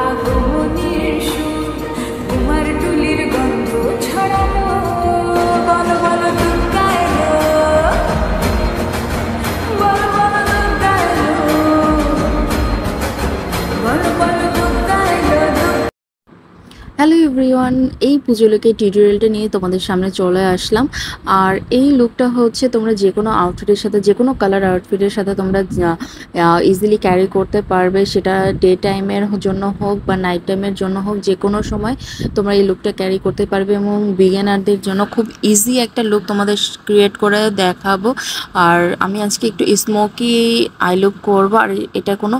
আগমনের সুর, তোমার টুলির গন্ধ ছড়ালো, বলো বলো দুর্গা এলো, বলো বলো দুর্গা এলো, বলো বলো দুর্গা এলো। হ্যালো এভরিওয়ান, এই পুজো লুকের টিউটোরিয়ালটা নিয়ে তোমাদের সামনে চলে আসলাম। আর এই লুকটা হচ্ছে তোমরা যে কোনো আউটফিটের সাথে, যে কোনো কালার আউটফিটের সাথে তোমরা ইজিলি ক্যারি করতে পারবে। সেটা ডে টাইমের জন্য হোক বা নাইট টাইমের জন্য হোক, যে কোনো সময় তোমরা এই লুকটা ক্যারি করতে পারবে। এবং বিগিনারদের জন্য খুব ইজি একটা লুক তোমাদের ক্রিয়েট করে দেখাবো। আর আমি আজকে একটু স্মোকি আই লুক করবো। আর এটা কোনো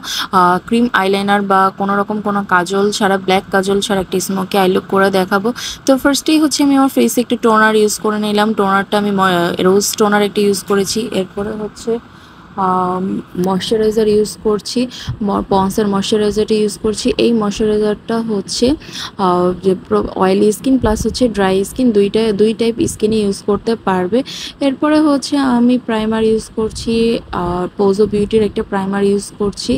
ক্রিম আইলাইনার বা কোনো রকম কোনো কাজল ছাড়া, ব্ল্যাক কাজল ছাড়া একটা স্মোকি আই লুক করে দেখাবো। তো ফার্স্টেই হচ্ছে আমি আমার ফেসে একটু টোনার ইউজ করে নিলাম। টোনারটা আমি রোজ টোনার একটা ইউজ করেছি। এরপরে হচ্ছে ময়শ্চারাইজার ইউজ করছি, পন্সের ময়শ্চারাইজারটা ইউজ করছি। এই ময়শ্চারাইজারটা হচ্ছে যে অয়েলি স্কিন প্লাস হচ্ছে ড্রাই স্কিন, দুই টাইপ স্কিনে ইউজ করতে পারবে। এরপরে হচ্ছে আমি প্রাইমার ইউজ করছি, পোজো বিউটির একটা প্রাইমার ইউজ করছি।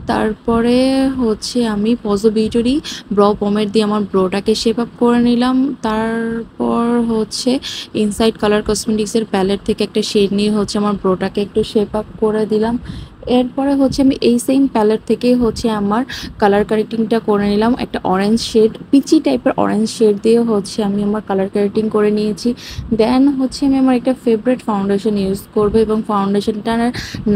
তারপরে হচ্ছে আমি পোজো বিউটিরই ব্রো পমেড দিয়ে আমার ব্রোটাকে শেপ আপ করে নিলাম। তারপর হচ্ছে ইনসাইড কালার কসমেটিক্সের প্যালেট থেকে একটা শেড নিয়ে হচ্ছে আমার ব্রোটাকে একটু শেপ আপ করে দিলাম। এরপরে হচ্ছে আমি এই সেম প্যালেট থেকেই হচ্ছে আমার কালার কারেক্টিংটা করে নিলাম। একটা অরেঞ্জ শেড, পিচি টাইপের অরেঞ্জ শেড দিয়ে হচ্ছে আমি আমার কালার কারেক্টিং করে নিয়েছি। দেন হচ্ছে আমি আমার একটা ফেভারিট ফাউন্ডেশন ইউজ করবো, এবং ফাউন্ডেশনটার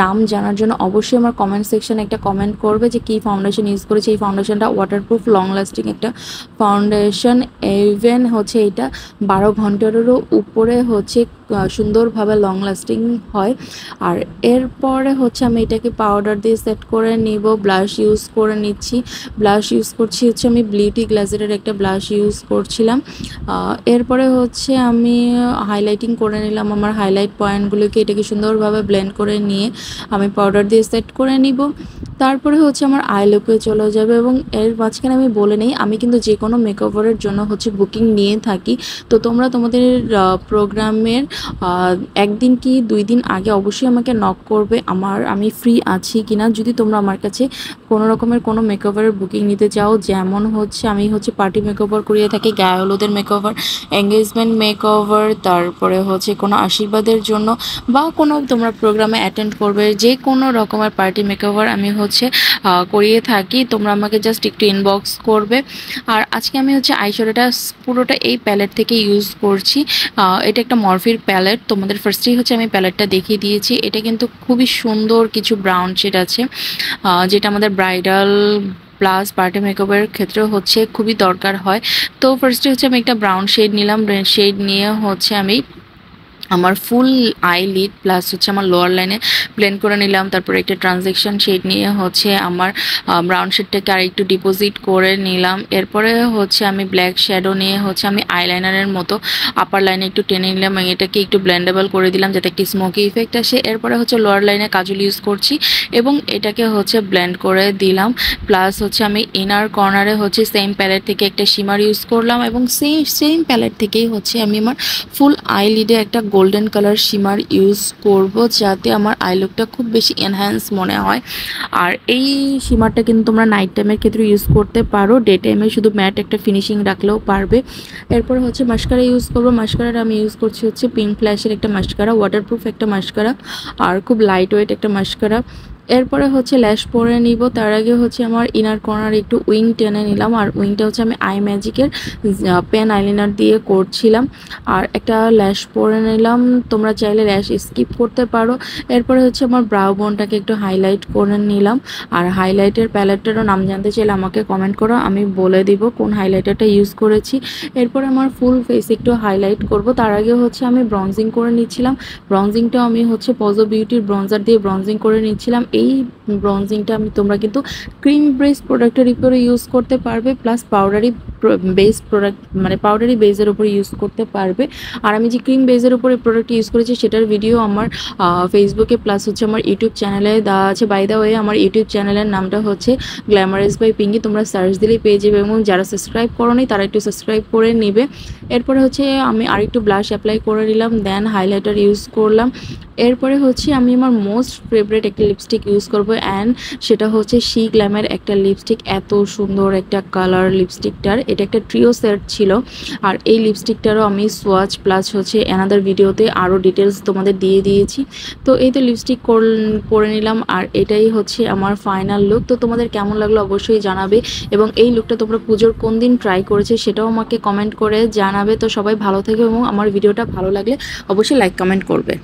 নাম জানার জন্য অবশ্যই আমার কমেন্ট সেকশনে একটা কমেন্ট করবে যে কী ফাউন্ডেশন ইউজ করেছি। এই ফাউন্ডেশনটা ওয়াটারপ্রুফ লং লাস্টিং একটা ফাউন্ডেশন। ইভেন হচ্ছে এটা 12 ঘন্টারেরও উপরে হচ্ছে সুন্দরভাবে লং লাস্টিং হয়। আর এরপরে হচ্ছে আমি এটাকে পাউডার দিয়ে সেট করে নিব। ব্লাশ ইউজ করে নিচ্ছি, ব্লাশ ইউজ করছি হচ্ছে আমি বিউটি গ্লাসের একটা ব্লাশ ইউজ করছিলাম। এরপরে হচ্ছে আমি হাইলাইটিং করে নিলাম আমার হাইলাইট পয়েন্টগুলোকে। এটাকে সুন্দরভাবে ব্লেন্ড করে নিয়ে আমি পাউডার দিয়ে সেট করে নিব। তারপরে হচ্ছে আমার আই লুকে চলে যাবে। এবং এর মাঝখানে আমি বলে নেই, আমি কিন্তু যে কোনো মেকওভারের জন্য হচ্ছে বুকিং নিয়ে থাকি। তো তোমরা তোমাদের প্রোগ্রামের একদিন কি 2 দিন আগে অবশ্যই আমাকে নক করবে আমি ফ্রি আছি কিনা। যদি তোমরা আমার কাছে কোনো রকমের কোনো মেকওভারের বুকিং নিতে চাও, যেমন হচ্ছে আমি হচ্ছে পার্টি মেকওভার করিয়ে থাকি, গায়ে হলুদের মেকওভার, এঙ্গেজমেন্ট মেকওভার, তারপরে হচ্ছে কোনো আশীর্বাদের জন্য বা কোনো তোমরা প্রোগ্রামে অ্যাটেন্ড করবে, যে কোনো রকমের পার্টি মেকওভার আমি হচ্ছে করিয়ে থাকি। তোমরা আমাকে জাস্ট একটু ইনবক্স করবে। আর আজকে আমি হচ্ছে আইশ্যাডোটা পুরোটা এই প্যালেট থেকে ইউজ করছি। এটা একটা মরফির প্যালেট। তোমাদের ফার্স্টেই হচ্ছে আমি প্যালেটটা দেখিয়ে দিয়েছি। এটা কিন্তু খুবই সুন্দর কিছু ব্রাউন শেড আছে, যেটা আমাদের ব্রাইডাল প্লাস পার্টি মেকওভারের ক্ষেত্রে হচ্ছে খুবই দরকার হয়। তো ফার্স্টে হচ্ছে আমি একটা ব্রাউন শেড নিলাম। শেড নিয়ে হচ্ছে আমি আমার ফুল আই লিড প্লাস হচ্ছে আমার লোয়ার লাইনে ব্লেন্ড করে নিলাম। তারপরে একটা ট্রানজেকশন শেড নিয়ে হচ্ছে আমার ব্রাউন শেডটাকে আর একটু ডিপোজিট করে নিলাম। এরপরে হচ্ছে আমি ব্ল্যাক শ্যাডো নিয়ে হচ্ছে আমি আইলাইনারের মতো আপার লাইনে একটু টেনে নিলাম এবং এটাকে একটু ব্লেন্ডেবল করে দিলাম যাতে একটি স্মোকি ইফেক্ট আসে। এরপরে হচ্ছে লোয়ার লাইনে কাজল ইউজ করছি এবং এটাকে হচ্ছে ব্লেন্ড করে দিলাম। প্লাস হচ্ছে আমি ইনার কর্নারে হচ্ছে সেম প্যালেট থেকে একটা শিমার ইউজ করলাম এবং সেম প্যালেট থেকেই হচ্ছে আমি আমার ফুল আই লিডে একটা গোল্ডেন কালার শিমার ইউজ করব, যাতে আমার আই লুকটা খুব বেশি এনহ্যান্স মনে হয়। আর এই শিমারটা কিন্তু তোমরা নাইট টাইমের ক্ষেত্রে ইউজ করতে পারো, ডে টাইমে শুধু ম্যাট একটা ফিনিশিং রাখলেও পারবে। এরপর হচ্ছে মাস্কারা ইউজ করবো। মাস্কারাটা আমি ইউজ করছি হচ্ছে পিঙ্ক ফ্ল্যাশের একটা মাস্কারা, ওয়াটারপ্রুফ একটা মাস্কারা আর খুব লাইট ওয়েট একটা মাস্কারা। এরপরে হচ্ছে ল্যাশ পরে নিব। তার আগে হচ্ছে আমার ইনার কর্নার একটু উইং টেনে নিলাম, আর উইংটা হচ্ছে আমি আই ম্যাজিকের পেন আইলাইনার দিয়ে করছিলাম। আর একটা ল্যাশ পরে নিলাম, তোমরা চাইলে ল্যাশ স্কিপ করতে পারো। এরপরে হচ্ছে আমার ব্রাউ বোনটাকে একটু হাইলাইট করে নিলাম। আর হাইলাইটের প্যালেটটারও নাম জানতে চাইলে আমাকে কমেন্ট করো, আমি বলে দিব কোন হাইলাইটারটা ইউজ করেছি। এরপরে আমার ফুল ফেস একটু হাইলাইট করব। তার আগে হচ্ছে আমি ব্রঞ্জিং করে নিচ্ছিলাম। ব্রঞ্জিংটাও আমি হচ্ছে পজো বিউটির ব্রঞ্জার দিয়ে ব্রঞ্জিং করে নিচ্ছিলাম। এই ব্রঞ্জিংটা তোমরা কিন্তু ক্রিম বেস প্রোডাক্টের উপরে ইউজ করতে পারবে, প্লাস পাউডারি বেস প্রোডাক্ট মানে পাউডারি বেসের উপরে ইউজ করতে পারবে। আর আমি যে ক্রিম বেসের উপরে প্রোডাক্ট ইউজ করেছি সেটার ভিডিও আমার ফেসবুকে প্লাস হচ্ছে আমার ইউটিউব চ্যানেলে দেওয়া আছে। বাই দ্য ওয়ে আমার ইউটিউব চ্যানেলের নামটা হচ্ছে গ্ল্যামারাস বাই পিঙ্কি, তোমরা সার্চ দিলেই পেয়ে যাবে এবং যারা সাবস্ক্রাইব করোনি তারা একটু সাবস্ক্রাইব করে নেবে। এরপরে হচ্ছে আমি আরেকটু ব্লাশ অ্যাপ্লাই করে নিলাম, দেন হাইলাইটার ইউজ করলাম। এরপরে হচ্ছে আমি আমার মোস্ট ফেভারিট একটা লিপস্টিক ইউজ করব অ্যান্ড সেটা হচ্ছে শি গ্ল্যামের একটা লিপস্টিক। এত সুন্দর একটা কালার লিপস্টিকটার, এটা একটা ট্রিও সেট ছিল। আর এই লিপস্টিকটারও আমি সোয়াচ প্লাস হচ্ছে অ্যানাদার ভিডিওতে আরও ডিটেলস তোমাদের দিয়ে দিয়েছি। তো এই তো লিপস্টিক পরে নিলাম আর এটাই হচ্ছে আমার ফাইনাল লুক। তো তোমাদের কেমন লাগলো অবশ্যই জানাবে, এবং এই লুকটা তোমরা পুজোর কোন দিন ট্রাই করেছে সেটাও আমাকে কমেন্ট করে জানাবে। তো সবাই ভালো থেকো এবং আমার ভিডিওটা ভালো লাগলে অবশ্যই লাইক কমেন্ট করবে।